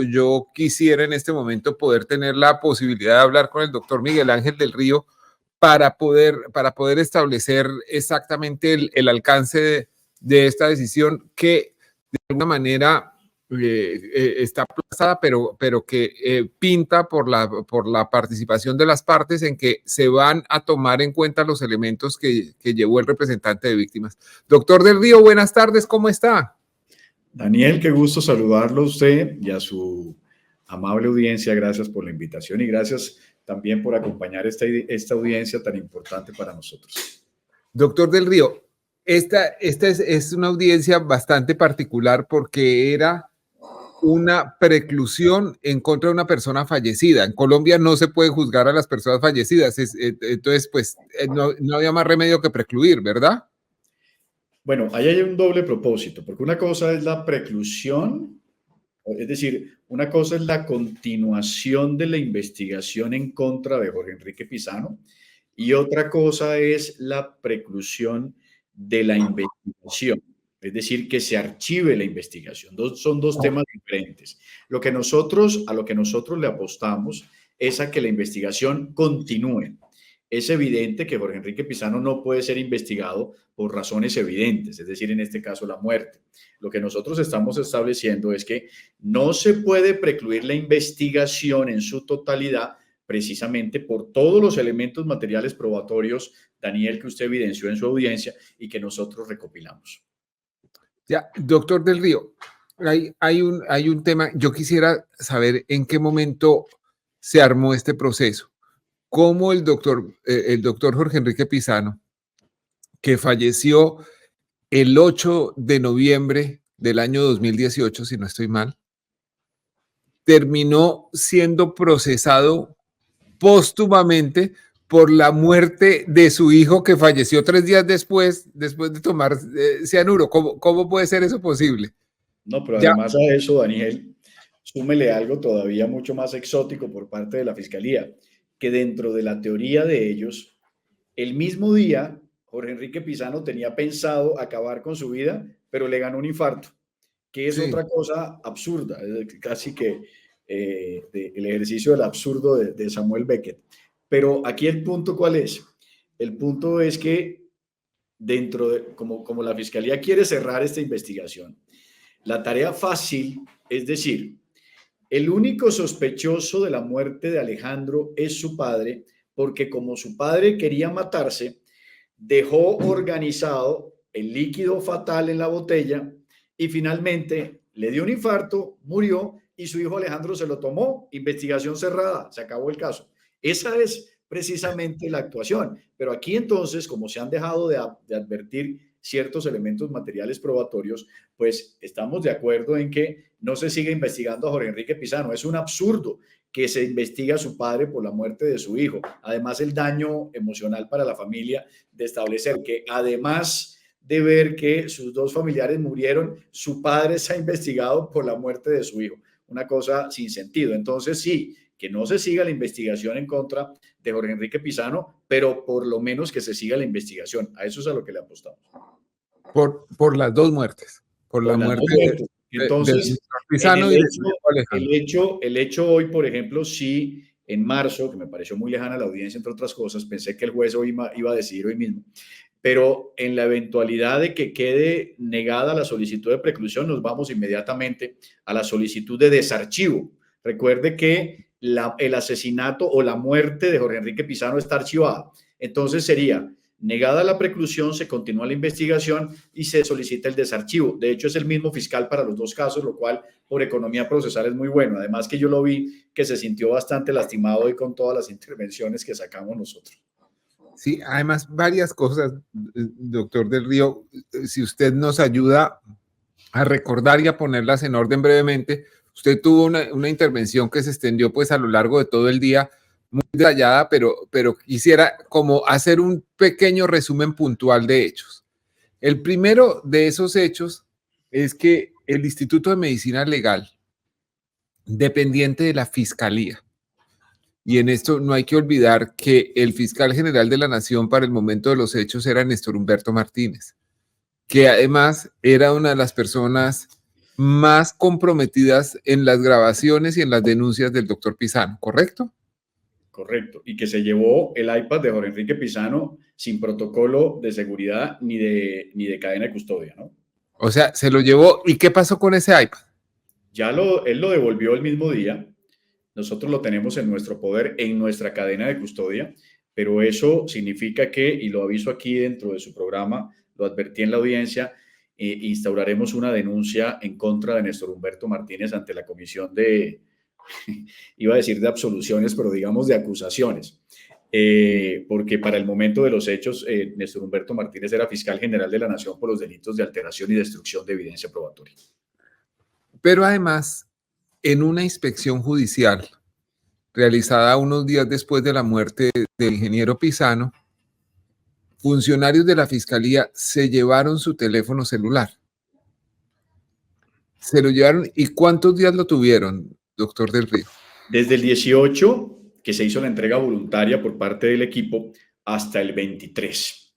yo quisiera en este momento poder tener la posibilidad de hablar con el doctor Miguel Ángel del Río para poder establecer exactamente el alcance de esta decisión que de alguna manera está aplazada, pero que pinta por la participación de las partes en que se van a tomar en cuenta los elementos que llevó el representante de víctimas. Doctor del Río, buenas tardes, ¿cómo está? Daniel, qué gusto saludarlo a usted y a su amable audiencia. Gracias por la invitación y gracias también por acompañar esta audiencia tan importante para nosotros. Doctor del Río, esta es una audiencia bastante particular porque era una preclusión en contra de una persona fallecida. En Colombia no se puede juzgar a las personas fallecidas, entonces pues no había más remedio que precluir, ¿verdad? Bueno, ahí hay un doble propósito, porque una cosa es la preclusión, es decir, una cosa es la continuación de la investigación en contra de Jorge Enrique Pizano y otra cosa es la preclusión de la investigación, es decir, que se archive la investigación. Son dos temas diferentes. A lo que nosotros le apostamos es a que la investigación continúe. Es evidente que Jorge Enrique Pizano no puede ser investigado por razones evidentes, es decir, en este caso la muerte. Lo que nosotros estamos estableciendo es que no se puede precluir la investigación en su totalidad precisamente por todos los elementos materiales probatorios, Daniel, que usted evidenció en su audiencia y que nosotros recopilamos. Ya, doctor del Río, hay un tema, yo quisiera saber en qué momento se armó este proceso. ¿Cómo el doctor Jorge Enrique Pizano, que falleció el 8 de noviembre del año 2018, si no estoy mal, terminó siendo procesado póstumamente por la muerte de su hijo que falleció 3 días después de tomar cianuro? ¿Cómo puede ser eso posible? No, pero además a eso, Daniel, súmele algo todavía mucho más exótico por parte de la Fiscalía, que dentro de la teoría de ellos, el mismo día, Jorge Enrique Pizano tenía pensado acabar con su vida, pero le ganó un infarto, que es otra cosa absurda, casi que el ejercicio del absurdo de Samuel Beckett. Pero aquí el punto, ¿cuál es? El punto es que dentro de, como la Fiscalía quiere cerrar esta investigación, la tarea fácil, es decir, el único sospechoso de la muerte de Alejandro es su padre, porque como su padre quería matarse, dejó organizado el líquido fatal en la botella y finalmente le dio un infarto, murió y su hijo Alejandro se lo tomó. Investigación cerrada, se acabó el caso. Esa es precisamente la actuación. Pero aquí entonces, como se han dejado de advertir ciertos elementos materiales probatorios, pues estamos de acuerdo en que no se siga investigando a Jorge Enrique Pizano. Es un absurdo que se investiga a su padre por la muerte de su hijo. Además, el daño emocional para la familia de establecer que además de ver que sus dos familiares murieron, su padre se ha investigado por la muerte de su hijo. Una cosa sin sentido. Entonces, sí, que no se siga la investigación en contra de Jorge Enrique Pizano, pero por lo menos que se siga la investigación. A eso es a lo que le apostamos. Por las dos muertes. Por la muerte entonces, Pizano el hecho hoy, por ejemplo, sí, en marzo, que me pareció muy lejana la audiencia, entre otras cosas, pensé que el juez hoy iba a decidir hoy mismo, pero en la eventualidad de que quede negada la solicitud de preclusión, nos vamos inmediatamente a la solicitud de desarchivo. Recuerde que el asesinato o la muerte de Jorge Enrique Pizano está archivada. Entonces sería negada la preclusión, se continúa la investigación y se solicita el desarchivo. De hecho, es el mismo fiscal para los dos casos, lo cual por economía procesal es muy bueno. Además que yo lo vi que se sintió bastante lastimado hoy con todas las intervenciones que sacamos nosotros. Sí, además varias cosas, doctor del Río, si usted nos ayuda a recordar y a ponerlas en orden brevemente. Usted tuvo una intervención que se extendió pues a lo largo de todo el día, muy detallada, pero quisiera como hacer un pequeño resumen puntual de hechos. El primero de esos hechos es que el Instituto de Medicina Legal, dependiente de la Fiscalía, y en esto no hay que olvidar que el fiscal general de la Nación para el momento de los hechos era Néstor Humberto Martínez, que además era una de las personas más comprometidas en las grabaciones y en las denuncias del doctor Pisano, ¿correcto? Correcto. Y que se llevó el iPad de Jorge Enrique Pisano sin protocolo de seguridad ni de cadena de custodia, ¿no? O sea, se lo llevó. ¿Y qué pasó con ese iPad? Él lo devolvió el mismo día. Nosotros lo tenemos en nuestro poder, en nuestra cadena de custodia, pero eso significa que, y lo aviso aquí dentro de su programa, lo advertí en la audiencia, instauraremos una denuncia en contra de Néstor Humberto Martínez ante la comisión de, iba a decir de absoluciones, pero digamos de acusaciones. Porque para el momento de los hechos, Néstor Humberto Martínez era fiscal general de la Nación por los delitos de alteración y destrucción de evidencia probatoria. Pero además, en una inspección judicial realizada unos días después de la muerte del ingeniero Pisano, funcionarios de la fiscalía se llevaron su teléfono celular. Se lo llevaron. ¿Y cuántos días lo tuvieron, doctor del Río? Desde el 18, que se hizo la entrega voluntaria por parte del equipo, hasta el 23.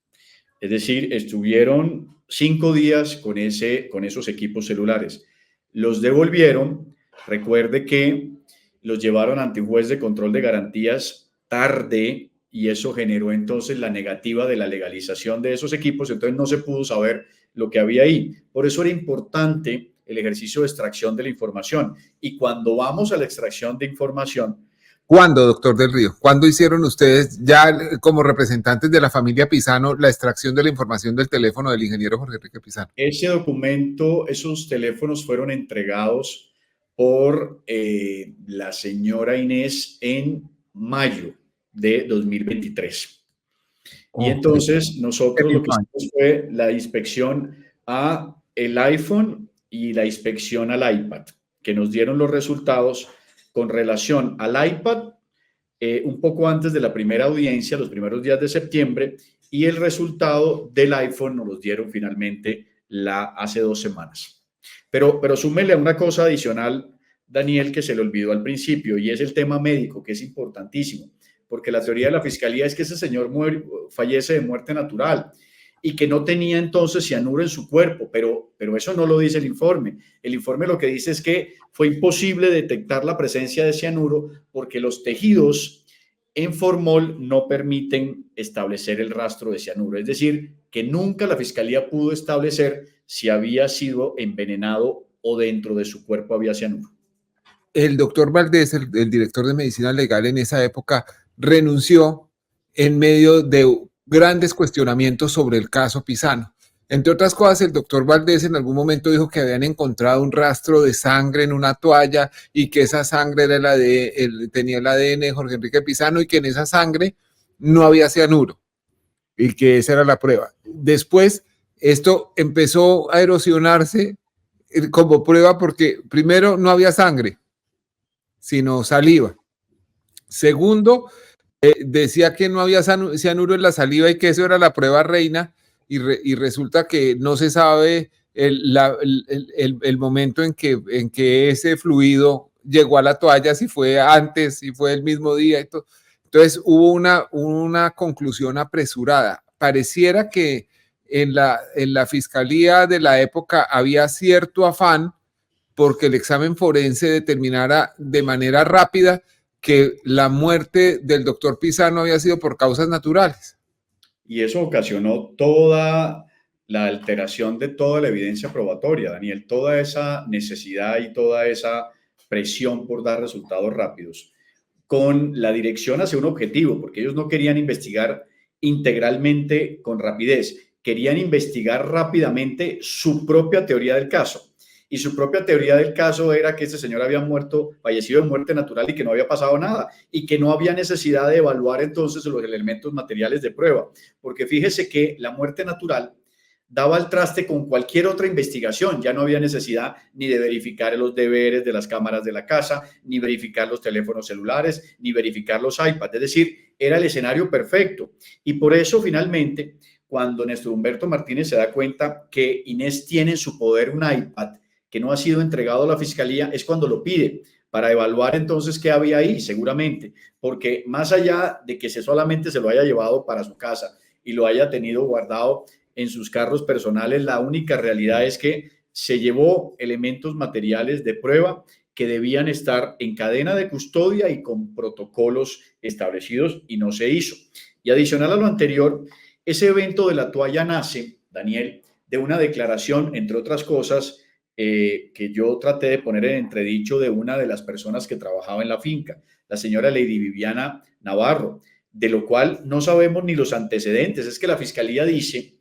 Es decir, estuvieron 5 días con esos equipos celulares. Los devolvieron. Recuerde que los llevaron ante un juez de control de garantías tarde y eso generó entonces la negativa de la legalización de esos equipos. Entonces no se pudo saber lo que había ahí. Por eso era importante el ejercicio de extracción de la información. Y cuando vamos a la extracción de información, ¿cuándo, doctor del Río? ¿Cuándo hicieron ustedes, ya como representantes de la familia Pisano, la extracción de la información del teléfono del ingeniero Jorge Enrique Pisano? ese documento, esos teléfonos fueron entregados por la señora Inés en mayo de 2023. Y entonces nosotros lo que hicimos fue la inspección a el iPhone y la inspección al iPad, que nos dieron los resultados con relación al iPad un poco antes de la primera audiencia, los primeros días de septiembre, y el resultado del iPhone nos los dieron finalmente hace 2 semanas. Pero súmele a una cosa adicional, Daniel, que se le olvidó al principio, y es el tema médico, que es importantísimo, porque la teoría de la fiscalía es que ese señor fallece de muerte natural y que no tenía entonces cianuro en su cuerpo, pero eso no lo dice el informe. El informe lo que dice es que fue imposible detectar la presencia de cianuro porque los tejidos en formol no permiten establecer el rastro de cianuro. Es decir, que nunca la fiscalía pudo establecer si había sido envenenado o dentro de su cuerpo había cianuro. El doctor Valdés, el director de medicina legal en esa época, renunció en medio de grandes cuestionamientos sobre el caso Pisano. Entre otras cosas, el doctor Valdés en algún momento dijo que habían encontrado un rastro de sangre en una toalla y que esa sangre era tenía el ADN de Jorge Enrique Pisano y que en esa sangre no había cianuro y que esa era la prueba. Después, esto empezó a erosionarse como prueba porque primero no había sangre, sino saliva. Segundo, decía que no había cianuro en la saliva y que eso era la prueba reina y resulta que no se sabe el momento en que ese fluido llegó a la toalla, si fue antes, si fue el mismo día. Entonces hubo una conclusión apresurada. Pareciera que en la fiscalía de la época había cierto afán porque el examen forense determinara de manera rápida que la muerte del doctor Pisano había sido por causas naturales. Y eso ocasionó toda la alteración de toda la evidencia probatoria, Daniel, toda esa necesidad y toda esa presión por dar resultados rápidos, con la dirección hacia un objetivo, porque ellos no querían investigar integralmente con rapidez, querían investigar rápidamente su propia teoría del caso. Y su propia teoría del caso era que este señor había fallecido de muerte natural y que no había pasado nada y que no había necesidad de evaluar entonces los elementos materiales de prueba, porque fíjese que la muerte natural daba al traste con cualquier otra investigación. Ya no había necesidad ni de verificar los deberes de las cámaras de la casa, ni verificar los teléfonos celulares, ni verificar los iPads. Es decir, era el escenario perfecto. Y por eso, finalmente, cuando Néstor Humberto Martínez se da cuenta que Inés tiene en su poder un iPad que no ha sido entregado a la fiscalía, es cuando lo pide para evaluar entonces qué había ahí, seguramente, porque más allá de que solamente se lo haya llevado para su casa y lo haya tenido guardado en sus carros personales, la única realidad es que se llevó elementos materiales de prueba que debían estar en cadena de custodia y con protocolos establecidos y no se hizo. Y adicional a lo anterior, ese evento de la toalla nace, Daniel, de una declaración, entre otras cosas, que yo traté de poner en entredicho de una de las personas que trabajaba en la finca, la señora Lady Viviana Navarro, de lo cual no sabemos ni los antecedentes. Es que la fiscalía dice,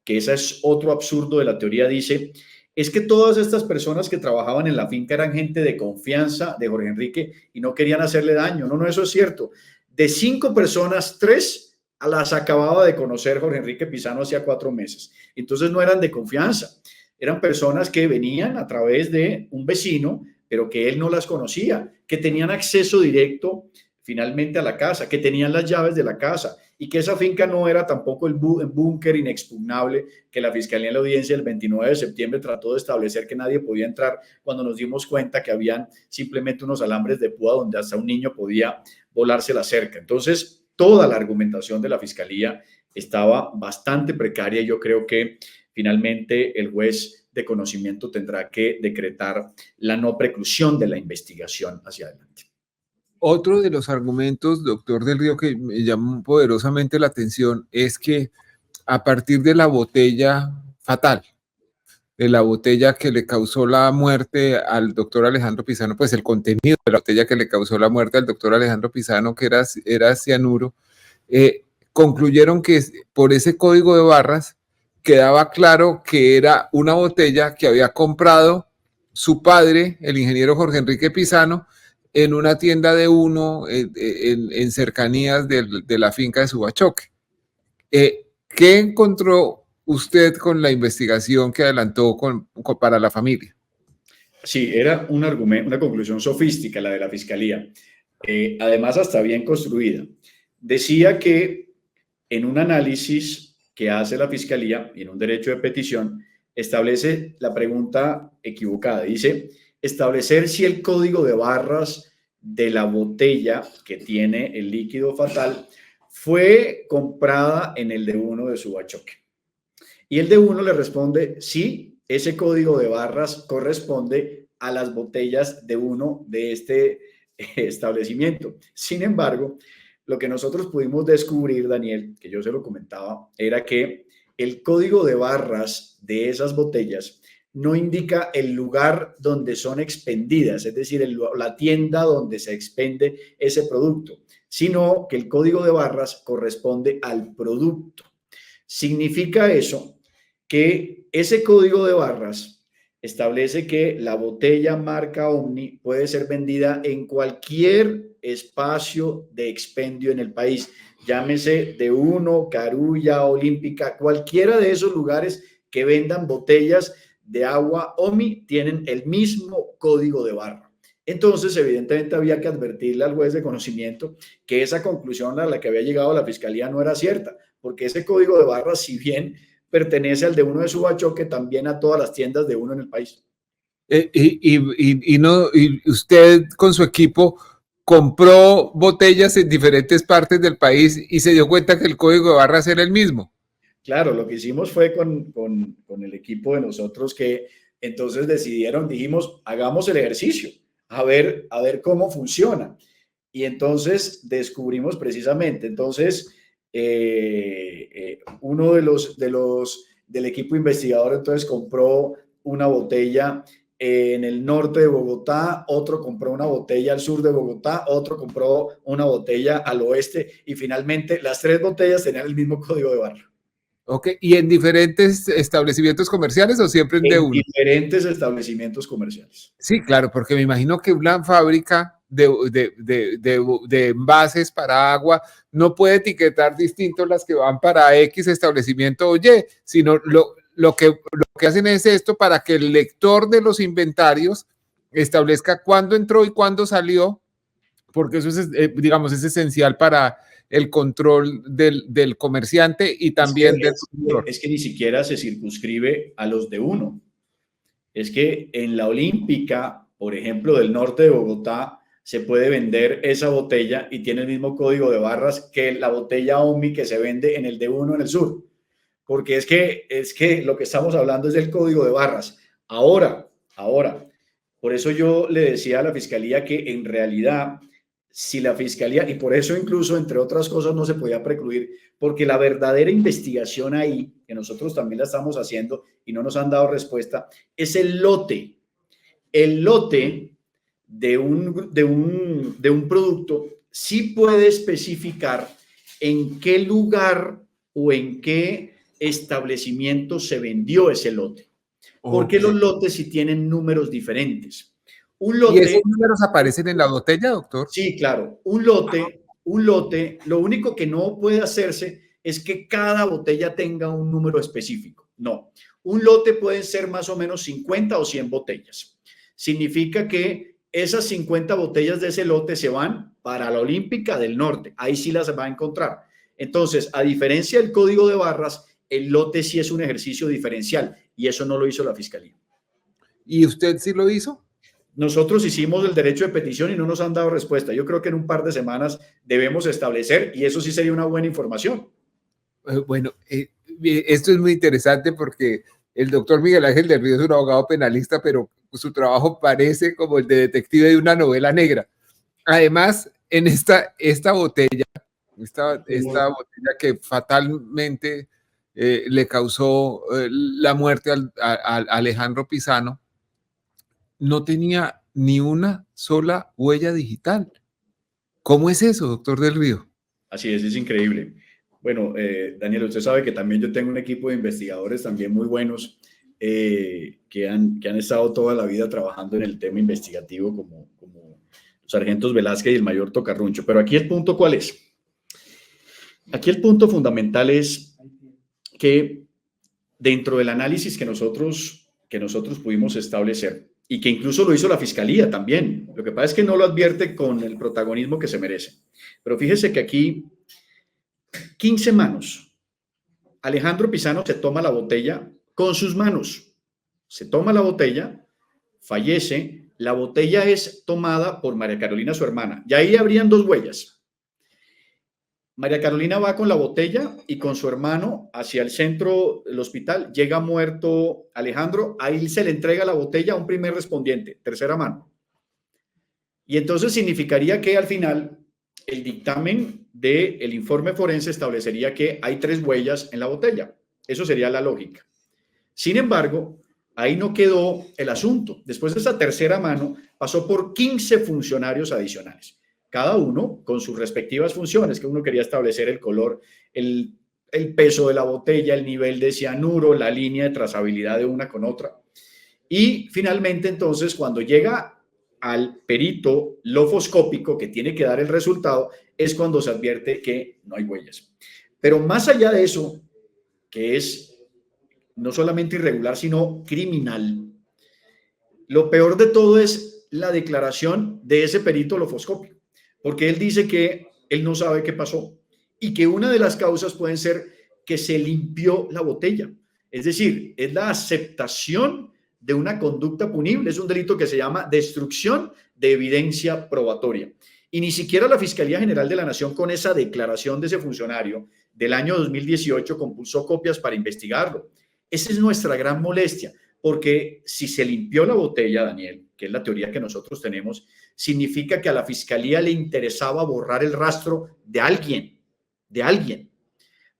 que ese es otro absurdo de la teoría, dice, es que todas estas personas que trabajaban en la finca eran gente de confianza de Jorge Enrique y no querían hacerle daño. No, no, eso es cierto. De 5 personas, 3 las acababa de conocer Jorge Enrique Pizano hacía 4 meses. Entonces no eran de confianza. Eran personas que venían a través de un vecino, pero que él no las conocía, que tenían acceso directo finalmente a la casa, que tenían las llaves de la casa y que esa finca no era tampoco el búnker inexpugnable que la Fiscalía en la audiencia del 29 de septiembre trató de establecer que nadie podía entrar cuando nos dimos cuenta que habían simplemente unos alambres de púa donde hasta un niño podía volarse la cerca. Entonces, toda la argumentación de la Fiscalía estaba bastante precaria y yo creo que finalmente el juez de conocimiento tendrá que decretar la no preclusión de la investigación hacia adelante. Otro de los argumentos, doctor Del Río, que me llamó poderosamente la atención es que a partir de la botella fatal, de la botella que le causó la muerte al doctor Alejandro Pizano, pues el contenido de la botella que le causó la muerte al doctor Alejandro Pizano, que era cianuro, concluyeron que por ese código de barras quedaba claro que era una botella que había comprado su padre, el ingeniero Jorge Enrique Pizano, en una tienda de uno en cercanías de la finca de Subachoque. ¿Qué encontró usted con la investigación que adelantó para la familia? Sí, era un argumento, una conclusión sofística la de la Fiscalía, además hasta bien construida. Decía que en un análisis que hace la Fiscalía y en un derecho de petición, establece la pregunta equivocada. Dice, establecer si el código de barras de la botella que tiene el líquido fatal fue comprada en el D1 de Subachoque. Y el D1 le responde, sí, ese código de barras corresponde a las botellas D1 de este establecimiento. Sin embargo, lo que nosotros pudimos descubrir, Daniel, que yo se lo comentaba, era que el código de barras de esas botellas no indica el lugar donde son expendidas, es decir, la tienda donde se expende ese producto, sino que el código de barras corresponde al producto. Significa eso que ese código de barras establece que la botella marca Omni puede ser vendida en cualquier espacio de expendio en el país, llámese D1, Carulla, Olímpica, cualquiera de esos lugares que vendan botellas de agua Omni tienen el mismo código de barra. Entonces, evidentemente había que advertirle al juez de conocimiento que esa conclusión a la que había llegado la Fiscalía no era cierta, porque ese código de barras, si bien pertenece al D1 de Subachoque, también a todas las tiendas D1 en el país. Y usted con su equipo compró botellas en diferentes partes del país y se dio cuenta que el código de barras era el mismo. Claro, lo que hicimos fue con el equipo de nosotros que entonces dijimos, hagamos el ejercicio, a ver cómo funciona. Y entonces descubrimos precisamente, uno del equipo investigador entonces compró una botella en el norte de Bogotá, otro compró una botella al sur de Bogotá, otro compró una botella al oeste y finalmente las 3 botellas tenían el mismo código de barra. Ok, ¿y en diferentes establecimientos comerciales o siempre en D1? En diferentes establecimientos comerciales. Sí, claro, porque me imagino que una fábrica de envases para agua no puede etiquetar distinto las que van para X establecimiento o Y, sino lo que hacen es esto para que el lector de los inventarios establezca cuándo entró y cuándo salió, porque eso es, digamos, es esencial para el control del comerciante y también del consumidor. Es que ni siquiera se circunscribe a los de uno. Es que en la Olímpica, por ejemplo, del norte de Bogotá, se puede vender esa botella y tiene el mismo código de barras que la botella Omni que se vende en el D1 en el sur. Porque es que lo que estamos hablando es del código de barras. Ahora, por eso yo le decía a la fiscalía que en realidad, si la fiscalía, y por eso incluso, entre otras cosas, no se podía precluir, porque la verdadera investigación ahí, que nosotros también la estamos haciendo y no nos han dado respuesta, es el lote. El lote de un producto sí puede especificar en qué lugar o en qué establecimiento se vendió ese lote. Porque Ok. los lotes sí tienen números diferentes. Un ¿Y esos lote, números aparecen en la botella, doctor? sí, claro, un lote, lo único que no puede hacerse es que cada botella tenga un número específico. No, un lote pueden ser más o menos 50 o 100 botellas. Significa que esas 50 botellas de ese lote se van para la Olímpica del Norte. Ahí sí las va a encontrar. Entonces, a diferencia del código de barras, el lote sí es un ejercicio diferencial y eso no lo hizo la fiscalía. ¿Y usted sí lo hizo? Nosotros hicimos el derecho de petición y no nos han dado respuesta. Yo creo que en un par de semanas debemos establecer y eso sí sería una buena información. Bueno, esto es muy interesante porque el doctor Miguel Ángel del Río es un abogado penalista, pero su trabajo parece como el de detective de una novela negra. Además, en esta botella, esta botella que fatalmente le causó la muerte a Alejandro Pisano, no tenía ni una sola huella digital. ¿Cómo es eso, doctor del Río? Así es increíble. Bueno, Daniel, usted sabe que también yo tengo un equipo de investigadores también muy buenos que han estado toda la vida trabajando en el tema investigativo como los sargentos Velázquez y el mayor Tocarruncho. Pero aquí el punto, ¿cuál es? Aquí el punto fundamental es que dentro del análisis que nosotros pudimos establecer y que incluso lo hizo la fiscalía también, lo que pasa es que no lo advierte con el protagonismo que se merece. Pero fíjese que aquí 15 manos. Alejandro Pisano se toma la botella con sus manos. Se toma la botella, fallece. La botella es tomada por María Carolina, su hermana. Y ahí habrían dos huellas. María Carolina va con la botella y con su hermano hacia el centro del hospital. Llega muerto Alejandro. Ahí se le entrega la botella a un primer respondiente, tercera mano. Y entonces significaría que al final el dictamen del informe forense establecería que hay 3 huellas en la botella. Eso sería la lógica. Sin embargo, ahí no quedó el asunto. Después de esa tercera mano, pasó por 15 funcionarios adicionales, cada uno con sus respectivas funciones, que uno quería establecer el color, el peso de la botella, el nivel de cianuro, la línea de trazabilidad de una con otra. Y finalmente, entonces, cuando llega al perito lofoscópico que tiene que dar el resultado, es cuando se advierte que no hay huellas. Pero más allá de eso, que es no solamente irregular, sino criminal, lo peor de todo es la declaración de ese perito lofoscópico, porque él dice que él no sabe qué pasó y que una de las causas pueden ser que se limpió la botella. Es decir, es la aceptación de una conducta punible. Es un delito que se llama destrucción de evidencia probatoria. Y ni siquiera la Fiscalía General de la Nación, con esa declaración de ese funcionario del año 2018, compulsó copias para investigarlo. Esa es nuestra gran molestia, porque si se limpió la botella, Daniel, que es la teoría que nosotros tenemos, significa que a la Fiscalía le interesaba borrar el rastro de alguien,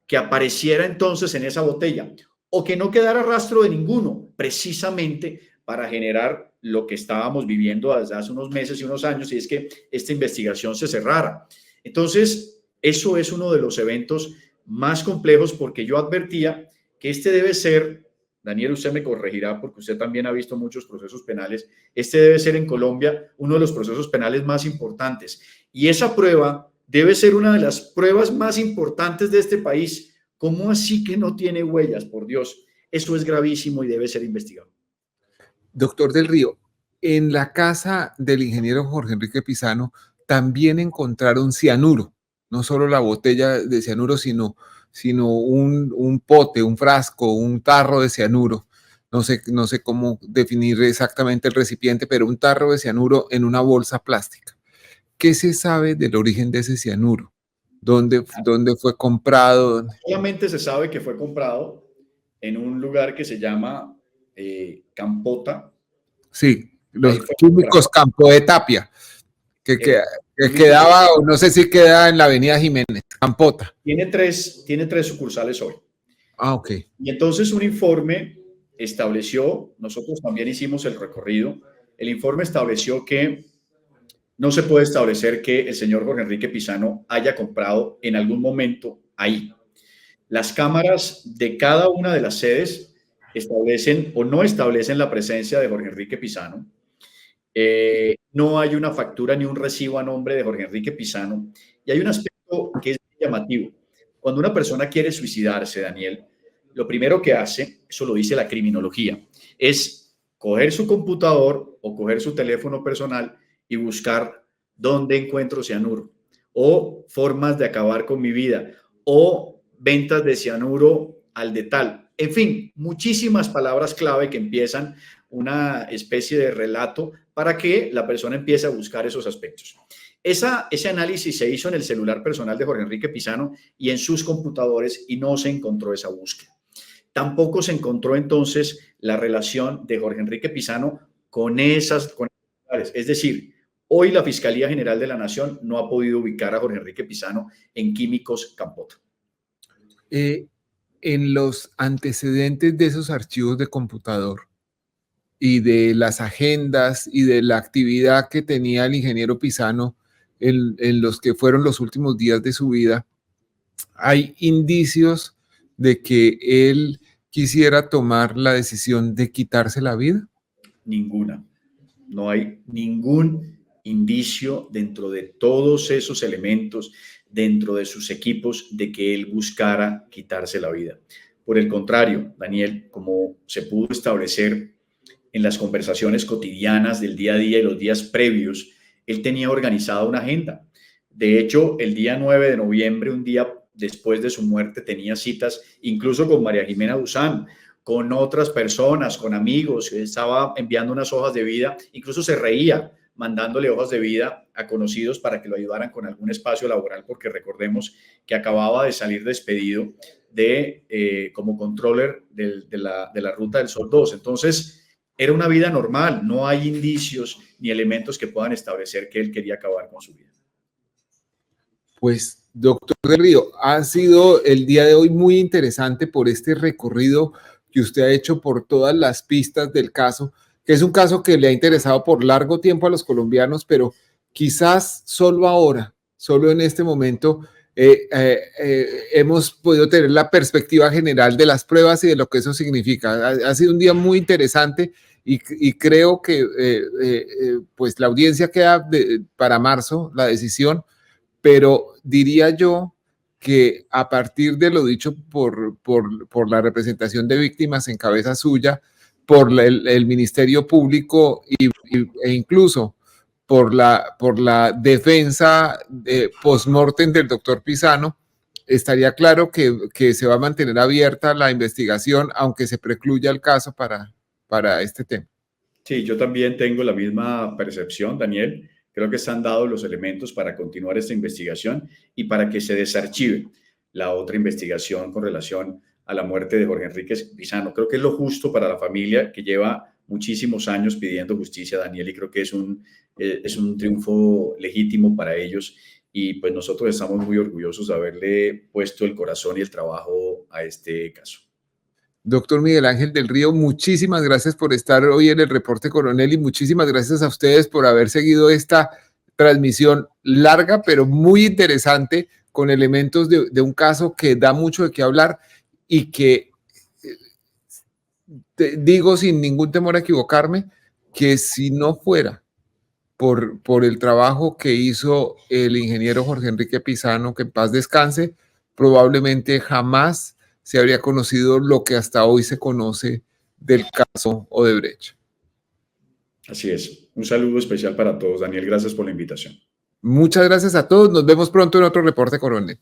que apareciera entonces en esa botella o que no quedara rastro de ninguno, precisamente para generar lo que estábamos viviendo desde hace unos meses y unos años, y es que esta investigación se cerrara. Entonces, eso es uno de los eventos más complejos, porque yo advertía que este debe ser, Daniel, usted me corregirá porque usted también ha visto muchos procesos penales, este debe ser en Colombia uno de los procesos penales más importantes. Y esa prueba debe ser una de las pruebas más importantes de este país. ¿Cómo así que no tiene huellas? Por Dios, eso es gravísimo y debe ser investigado. Doctor del Río, en la casa del ingeniero Jorge Enrique Pisano también encontraron cianuro, no solo la botella de cianuro, sino un pote, un frasco, un tarro de cianuro. No sé cómo definir exactamente el recipiente, pero un tarro de cianuro en una bolsa plástica. ¿Qué se sabe del origen de ese cianuro? ¿Dónde fue comprado? Solamente se sabe que fue comprado en un lugar que se llama Campota. Sí, los químicos Campo de Tapia, que quedaba, no sé si queda en la avenida Jiménez, Campota. Tiene tres sucursales hoy. Ah, ok. Y entonces un informe estableció, nosotros también hicimos el recorrido, el informe estableció que no se puede establecer que el señor Jorge Enrique Pizano haya comprado en algún momento ahí. Las cámaras de cada una de las sedes establecen o no establecen la presencia de Jorge Enrique Pizano. No hay una factura ni un recibo a nombre de Jorge Enrique Pizano. Y hay un aspecto que es llamativo. Cuando una persona quiere suicidarse, Daniel, lo primero que hace, eso lo dice la criminología, es coger su computador o coger su teléfono personal y buscar dónde encuentro cianuro, o formas de acabar con mi vida, o ventas de cianuro al de tal. En fin, muchísimas palabras clave que empiezan una especie de relato para que la persona empiece a buscar esos aspectos. Ese análisis se hizo en el celular personal de Jorge Enrique Pizano y en sus computadores y no se encontró esa búsqueda. Tampoco se encontró entonces la relación de Jorge Enrique Pizano con esas. Es decir, hoy la Fiscalía General de la Nación no ha podido ubicar a Jorge Enrique Pizano en Químicos Campota. En los antecedentes de esos archivos de computador y de las agendas y de la actividad que tenía el ingeniero Pizano en los que fueron los últimos días de su vida, hay indicios de que él quisiera tomar la decisión de quitarse la vida. Ninguna. No hay ningún indicio dentro de todos esos elementos, dentro de sus equipos, de que él buscara quitarse la vida. Por el contrario, Daniel, como se pudo establecer en las conversaciones cotidianas del día a día y los días previos, él tenía organizada una agenda. De hecho, el día 9 de noviembre, un día después de su muerte, tenía citas incluso con María Jimena Duzán, con otras personas, con amigos, estaba enviando unas hojas de vida, incluso se reía mandándole hojas de vida a conocidos para que lo ayudaran con algún espacio laboral, porque recordemos que acababa de salir despedido como controller de la Ruta del Sol 2. Entonces, era una vida normal, no hay indicios ni elementos que puedan establecer que él quería acabar con su vida. Pues, doctor del Río, ha sido el día de hoy muy interesante por este recorrido que usted ha hecho por todas las pistas del caso, que es un caso que le ha interesado por largo tiempo a los colombianos, pero quizás solo ahora, solo en este momento, hemos podido tener la perspectiva general de las pruebas y de lo que eso significa. Ha sido un día muy interesante y creo que pues la audiencia queda para marzo, la decisión, pero diría yo que a partir de lo dicho por la representación de víctimas en cabeza suya, por el Ministerio Público e incluso por la defensa post-mortem del doctor Pizano, estaría claro que se va a mantener abierta la investigación, aunque se precluya el caso para este tema. Sí, yo también tengo la misma percepción, Daniel. Creo que están dados los elementos para continuar esta investigación y para que se desarchive la otra investigación con relación a la muerte de Jorge Enrique Pizano. Creo que es lo justo para la familia que lleva muchísimos años pidiendo justicia, Daniel, y creo que es un triunfo legítimo para ellos. Y pues nosotros estamos muy orgullosos de haberle puesto el corazón y el trabajo a este caso. Doctor Miguel Ángel del Río, muchísimas gracias por estar hoy en el Reporte Coronel y muchísimas gracias a ustedes por haber seguido esta transmisión larga, pero muy interesante, con elementos de un caso que da mucho de qué hablar y que, digo sin ningún temor a equivocarme, que si no fuera por el trabajo que hizo el ingeniero Jorge Enrique Pizano, que en paz descanse, probablemente jamás se habría conocido lo que hasta hoy se conoce del caso Odebrecht. Así es. Un saludo especial para todos. Daniel, gracias por la invitación. Muchas gracias a todos. Nos vemos pronto en otro Reporte Coronel.